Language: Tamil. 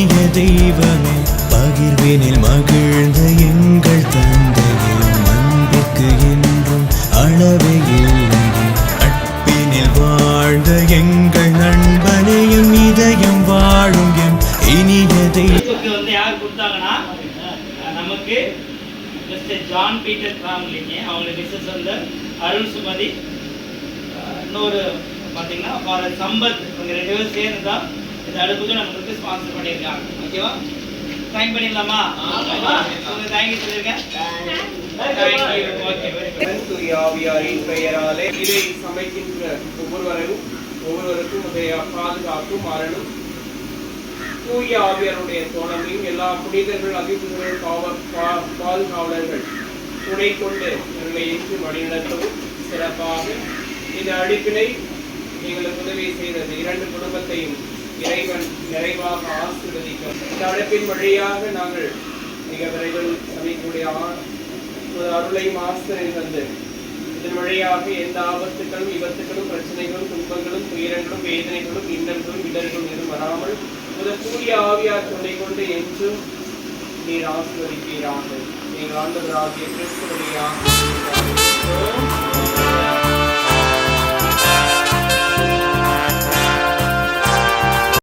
இனிய தெய்வமே பகிர்வினில் மகிழ்ந்த எங்கள் தந்தையே அன்பிற்கு என்றும் அளவே இல்லை நட்பினில் வாழ்ந்த எங்கள் நண்பனையும் இதயம் வாழும் என் இனிய தெய்வம் யார் கொடுத்தாங்கன்னா நமக்கு மிஸ்டர் ஜான் பீட்டர் ஃபேமிலிங்க அவங்க மிஸ்ஸஸ் வந்து அருள் சுமதி இன்னொரு பார்த்தீங்கன்னா ஃபாதர் சம்பத் இவங்க 2 பேரும் சேர்ந்து தான் இந்த அடுப்புக்கு நம்மளுக்கு ஸ்பான்சர் பண்ணியிருக்காங்க. ஓகேவா? தேங்க் பண்ணிடலாமா? தேங்க்யூ சொல்லியிருக்கேன். ஆவியாரின் பெயராலே இதை சமைக்கின்ற ஒவ்வொருவருக்கும் உடைய பாதுகாப்பும் அருளும் தூய ஆவியாருடைய தோழமையும் எல்லா புனிதர்கள் அதிபர்கள் பாதுகாவலர்கள் துணை கொண்டு எங்களை ஏற்று வழிநடத்தவும் சிறப்பாக இந்த அழைப்பினை எங்களுக்கு உதவி செய்தது 2 குடும்பத்தையும் இறைவன் நிறைவாக ஆசீர்வதிக்கும். இந்த அழைப்பின் வழியாக நாங்கள் மிக விரைவில் சபைக்குடைய அருளையும் ஆசிரியை தந்து இதன் வழியாக எந்த ஆபத்துகளும் விபத்துகளும் பிரச்சனைகளும் துன்பங்களும் துயரங்களும் வேதனைகளும் இன்னல்களும் இடர்களும் எதுவும் வராமல் தூய ஆவியார் துணை கொண்டு என்றும் நீர் ஆசீர்வதிப்பீராக. எங்கள் ஆண்டவராகிய கிறிஸ்து வழியாக